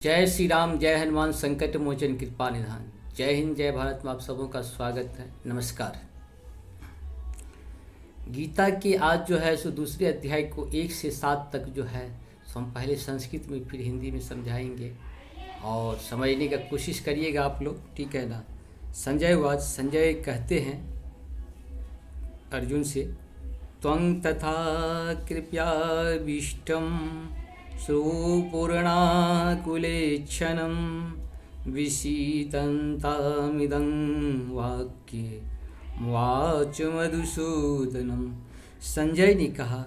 जय श्री राम, जय हनुमान संकट मोचन कृपा निधान। जय हिंद, जय भारत में आप सबों का स्वागत है। नमस्कार। गीता के आज जो है सो दूसरे अध्याय को 1 से 7 तक जो है सो हम पहले संस्कृत में फिर हिंदी में समझाएंगे और समझने का कोशिश करिएगा आप लोग, ठीक है ना। संजय कहते हैं अर्जुन से, त्वं तथा कृपयाभीष्टं सुपूर्णाकुलेक्षणं विशीतन्तामिदं वाक्ये वाच मधुसूदनम। संजय ने कहा,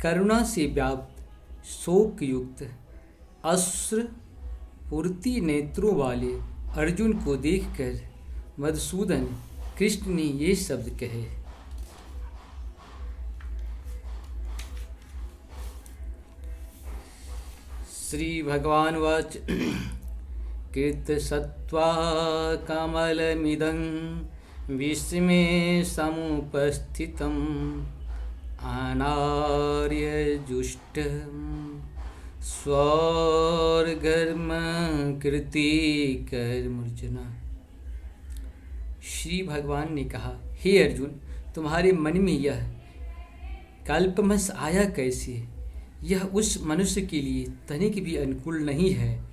करुणा से व्याप्त शोक युक्त अश्रु पूर्ति नेत्रों वाले अर्जुन को देखकर मधुसूदन कृष्ण ने ये शब्द कहे। श्री भगवान वाच, कृतसत्त्वा कमलमिदं विस्मे समुपस्थितम् अनार्यजुष्टं स्वर्गर्म कृतिकर्मर्जुना। श्री भगवान ने कहा, हे अर्जुन, तुम्हारे मन में यह कल्पमस आया कैसे? यह उस मनुष्य के लिए तनिक भी अनुकूल नहीं है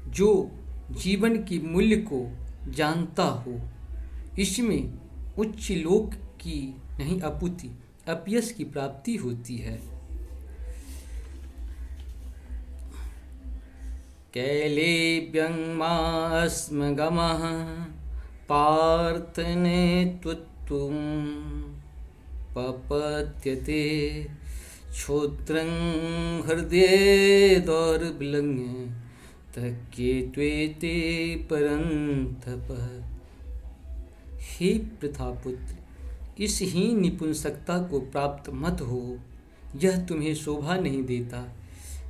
जो जीवन के मूल्य को जानता हो। इसमें उच्च लोक की नहीं अपुति अपयश की प्राप्ति होती है। कैलेव्यंगमास्मगमः पार्थने त्वत्तुं पपत्यते क्षोत्रं हृदये दौर्बल्यं तक्ये त्वेते परन्तपः। हे प्रथापुत्र, इस हीन निपुंसकता को प्राप्त मत हो, यह तुम्हें शोभा नहीं देता।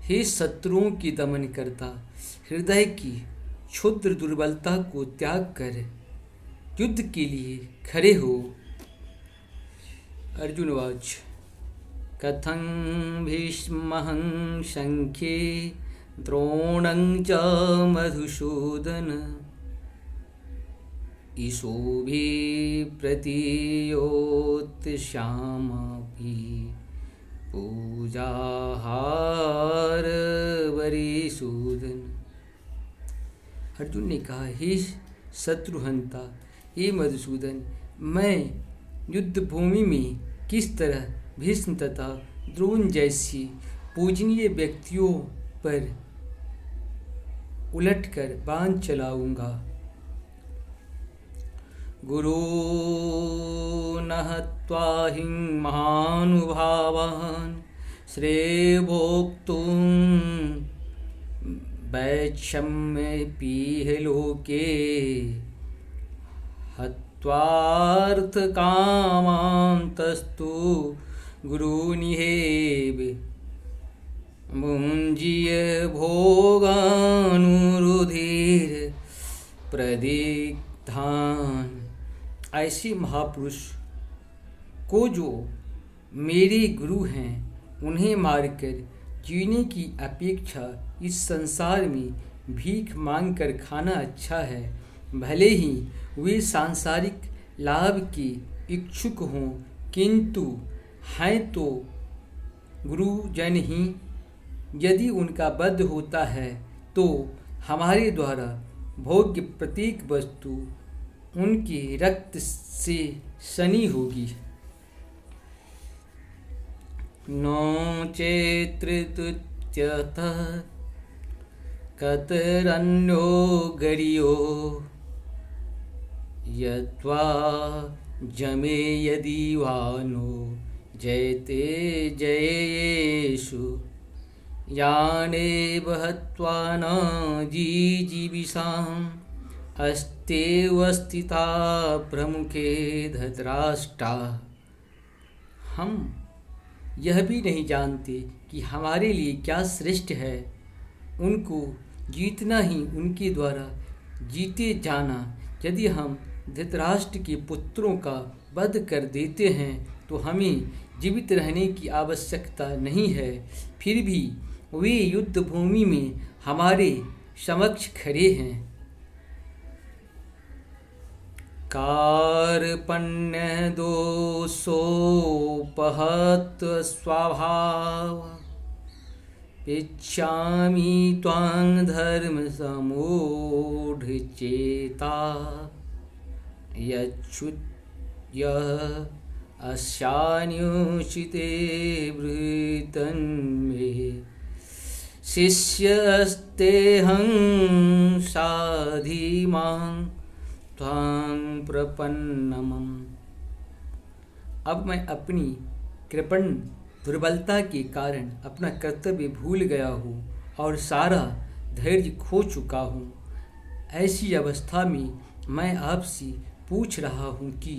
हे शत्रुओं की दमन करता, हृदय की क्षुद्र दुर्बलता को त्याग कर युद्ध के लिए खड़े हो। अर्जुन वाच, कथं भीष्महं शंखे द्रोणं च मधुसूदन ईशोभिप्रतीयोत्स्यामपि पूजाहार वरिसूदन। अर्जुन ने कहा, हे शत्रुहंता, हे मधुसूदन, मैं युद्ध भूमि में किस तरह भीष्म तथा द्रोण जैसी पूजनीय व्यक्तियों पर उलटकर बाण चलाऊंगा। गुरून् हत्वा हि महानुभावान् श्रेयो भोक्तुं वैषम्येऽपि लोके हत्वार्थकामान्तस्तु गुरूनिहेव भुञ्जीय भोगानुरुधिर प्रदिग्धान। ऐसे महापुरुष को जो मेरे गुरु हैं उन्हें मारकर जीने की अपेक्षा इस संसार में भीख मांगकर खाना अच्छा है। भले ही वे सांसारिक लाभ के इच्छुक हों, किंतु हैं तो गुरुजन ही। यदि उनका वध होता है तो हमारे द्वारा भोग्य प्रत्येक वस्तु उनके रक्त से सनी होगी। नो चेत्तृतुत्यतः कतरन्यो गरियो यत्वा जमे यदि वानो जयते जयेषु यानेव हत्वा न जीजीविषाम् अस्तेव स्थिता प्रमुखे धृतराष्ट्रा। हम यह भी नहीं जानते कि हमारे लिए क्या श्रेष्ठ है, उनको जीतना ही उनके द्वारा जीते जाना। यदि हम धृतराष्ट्र के पुत्रों का वध कर देते हैं तो हमें जीवित रहने की आवश्यकता नहीं है। फिर भी वे युद्ध भूमि में हमारे समक्ष खड़े हैं। कार्पण्य दोषोपहत स्वभाव पिच्छामि त्वां धर्म समूढ़ चेता यच्युत अस्यान्योचिते वृतन्मे शिष्यस्तेऽहं साधिमां त्वां प्रपन्नमम्। अब मैं अपनी कृपण दुर्बलता के कारण अपना कर्तव्य भूल गया हूँ और सारा धैर्य खो चुका हूँ। ऐसी अवस्था में मैं आपसे पूछ रहा हूँ कि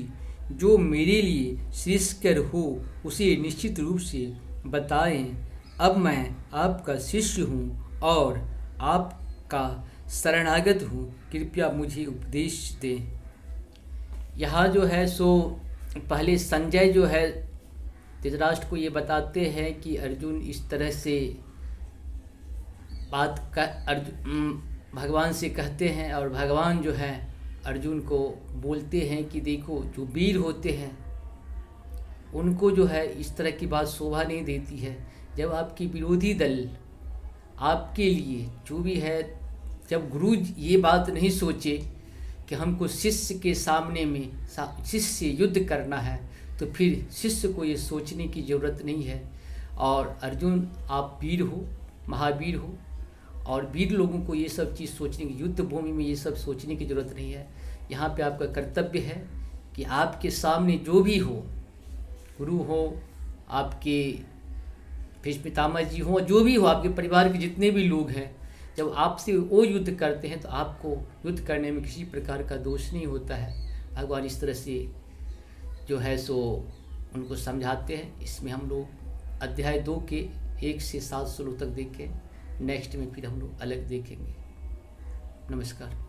जो मेरे लिए श्रेयस्कर हो उसे निश्चित रूप से बताएं। अब मैं आपका शिष्य हूँ और आपका शरणागत हूँ, कृपया मुझे उपदेश दें। यहाँ जो है सो पहले संजय जो है धृतराष्ट्र को ये बताते हैं कि अर्जुन इस तरह से बात का भगवान से कहते हैं और भगवान जो है अर्जुन को बोलते हैं कि देखो जो वीर होते हैं उनको जो है इस तरह की बात शोभा नहीं देती है। जब आपकी विरोधी दल आपके लिए जो भी है, जब गुरु ये बात नहीं सोचे कि हमको शिष्य के सामने में शिष्य से युद्ध करना है, तो फिर शिष्य को ये सोचने की ज़रूरत नहीं है। और अर्जुन आप वीर हो, महावीर हो, और वीर लोगों को ये सब चीज़ सोचने की, युद्ध भूमि में ये सब सोचने की ज़रूरत नहीं है। यहाँ पे आपका कर्तव्य है कि आपके सामने जो भी हो, गुरु हो, आपके भीष्म पितामह जी हो, जो भी हो, आपके परिवार के जितने भी लोग हैं, जब आपसे वो युद्ध करते हैं तो आपको युद्ध करने में किसी प्रकार का दोष नहीं होता है। भगवान इस तरह से जो है सो उनको समझाते हैं। इसमें हम लोग अध्याय 2 के 1 से 7 श्लोक तक देखें। नेक्स्ट में फिर हम लोग अलग देखेंगे। नमस्कार।